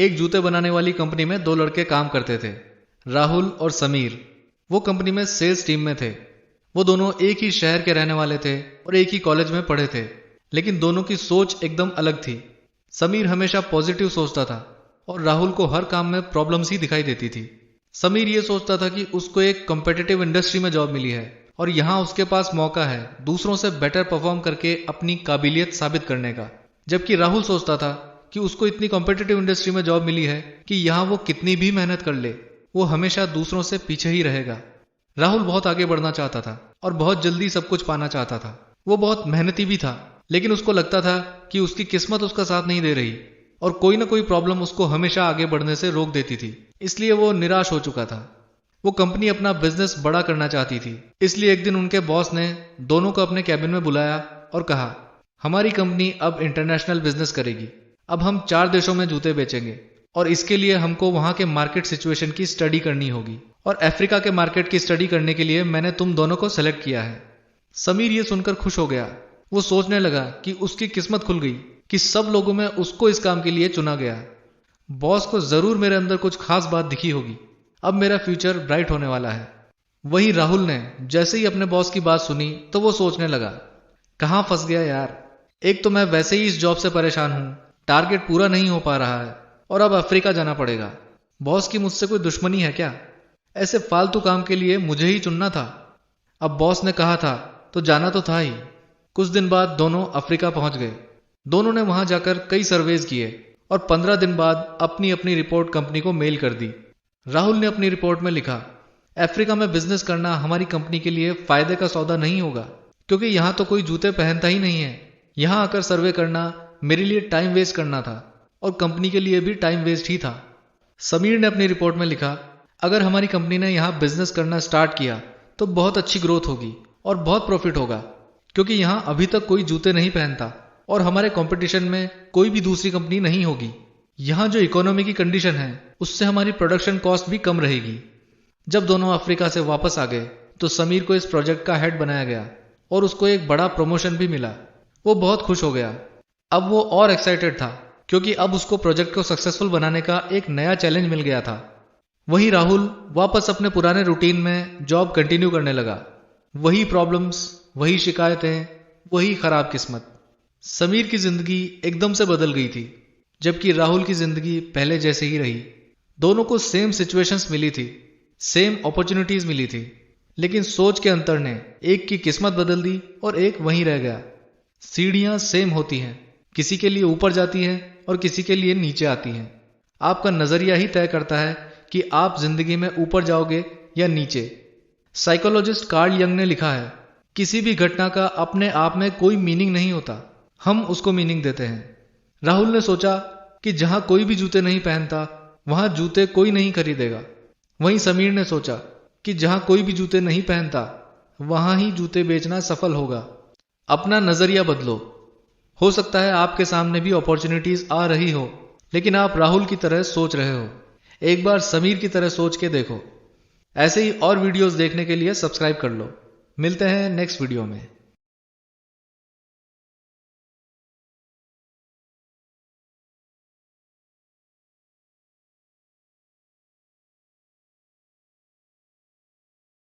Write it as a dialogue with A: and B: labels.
A: एक जूते बनाने वाली कंपनी में दो लड़के काम करते थे, राहुल और समीर। वो कंपनी में सेल्स टीम में थे। वो दोनों एक ही शहर के रहने वाले थे और एक ही कॉलेज में पढ़े थे, लेकिन दोनों की सोच एकदम अलग थी। समीर हमेशा पॉजिटिव सोचता था और राहुल को हर काम में प्रॉब्लम्स ही दिखाई देती थी। समीर ये सोचता था कि उसको एक कॉम्पिटिटिव इंडस्ट्री में जॉब मिली है और यहाँ उसके पास मौका है दूसरों से बेटर परफॉर्म करके अपनी काबिलियत साबित करने का। जबकि राहुल सोचता था कि उसको इतनी कॉम्पिटिटिव इंडस्ट्री में जॉब मिली है कि यहाँ वो कितनी भी मेहनत कर ले, वो हमेशा दूसरों से पीछे ही रहेगा। राहुल बहुत आगे बढ़ना चाहता था और बहुत जल्दी सब कुछ पाना चाहता था। वो बहुत मेहनती भी था, लेकिन उसको लगता था कि उसकी किस्मत उसका साथ नहीं दे रही और कोई ना कोई प्रॉब्लम उसको हमेशा आगे बढ़ने से रोक देती थी। इसलिए वो निराश हो चुका था। वो कंपनी अपना बिजनेस बड़ा करना चाहती थी। इसलिए एक दिन उनके बॉस ने दोनों को अपने कैबिन में बुलाया और कहा, हमारी कंपनी अब इंटरनेशनल बिजनेस करेगी। अब हम 4 देशों में जूते बेचेंगे और इसके लिए हमको वहां के मार्केट सिचुएशन की स्टडी करनी होगी और अफ्रीका के मार्केट की स्टडी करने के लिए मैंने तुम दोनों को सेलेक्ट किया है। समीर ये सुनकर खुश हो गया। वो सोचने लगा कि उसकी किस्मत खुल गई कि सब लोगों में उसको इस काम के लिए चुना गया। बॉस को जरूर मेरे अंदर कुछ खास बात दिखी होगी। अब मेरा फ्यूचर ब्राइट होने वाला है। वहीं राहुल ने जैसे ही अपने बॉस की बात सुनी तो वो सोचने लगा, कहां फंस गया यार। एक तो मैं वैसे ही इस जॉब से परेशान हूं, टारगेट पूरा नहीं हो पा रहा है और अब अफ्रीका जाना पड़ेगा। बॉस की मुझसे कोई दुश्मनी है क्या? ऐसे फालतू काम के लिए मुझे ही चुनना था। अब बॉस ने कहा था तो जाना तो था ही। कुछ दिन बाद दोनों अफ्रीका पहुंच गए। दोनों ने वहां जाकर कई सर्वेज किए और 15 दिन बाद अपनी अपनी रिपोर्ट कंपनी को मेल कर दी। राहुल ने अपनी रिपोर्ट में लिखा, अफ्रीका में बिजनेस करना हमारी कंपनी के लिए फायदे का सौदा नहीं होगा, क्योंकि यहां तो कोई जूते पहनता ही नहीं है। यहां आकर सर्वे करना मेरे लिए टाइम वेस्ट करना था और कंपनी के लिए भी टाइम वेस्ट ही था। समीर ने अपनी रिपोर्ट में लिखा, अगर हमारी कंपनी ने यहां बिजनेस करना स्टार्ट किया तो बहुत अच्छी ग्रोथ होगी और बहुत प्रॉफिट होगा, क्योंकि यहां अभी तक कोई जूते नहीं पहनता और हमारे कंपटीशन में कोई भी दूसरी कंपनी नहीं होगी। यहां जो इकोनॉमी की कंडीशन है उससे हमारी प्रोडक्शन कॉस्ट भी कम रहेगी। जब दोनों अफ्रीका से वापस आ गए तो समीर को इस प्रोजेक्ट का हेड बनाया गया और उसको एक बड़ा प्रमोशन भी मिला। वो बहुत खुश हो गया। अब वो और एक्साइटेड था क्योंकि अब उसको प्रोजेक्ट को सक्सेसफुल बनाने का एक नया चैलेंज मिल गया था। वहीं राहुल वापस अपने पुराने रूटीन में जॉब कंटिन्यू करने लगा। वही प्रॉब्लम्स, वही शिकायतें, वही खराब किस्मत। समीर की जिंदगी एकदम से बदल गई थी, जबकि राहुल की जिंदगी पहले जैसे ही रही। दोनों को सेम सिचुएशंस मिली थी, सेम अपॉर्चुनिटीज मिली थी, लेकिन सोच के अंतर ने एक की किस्मत बदल दी और एक वहीं रह गया। सीढ़ियां सेम होती हैं, किसी के लिए ऊपर जाती हैं और किसी के लिए नीचे आती हैं। आपका नजरिया ही तय करता है कि आप जिंदगी में ऊपर जाओगे या नीचे। साइकोलॉजिस्ट कार्ल यंग ने लिखा है, किसी भी घटना का अपने आप में कोई मीनिंग नहीं होता, हम उसको मीनिंग देते हैं। राहुल ने सोचा कि जहां कोई भी जूते नहीं पहनता वहां जूते कोई नहीं खरीदेगा। वहीं समीर ने सोचा कि जहां कोई भी जूते नहीं पहनता वहां ही जूते बेचना सफल होगा। अपना नजरिया बदलो। हो सकता है आपके सामने भी अपॉर्चुनिटीज आ रही हो, लेकिन आप राहुल की तरह सोच रहे हो। एक बार समीर की तरह सोच के देखो। ऐसे ही और वीडियोस देखने के लिए सब्सक्राइब कर लो। मिलते हैं नेक्स्ट वीडियो में।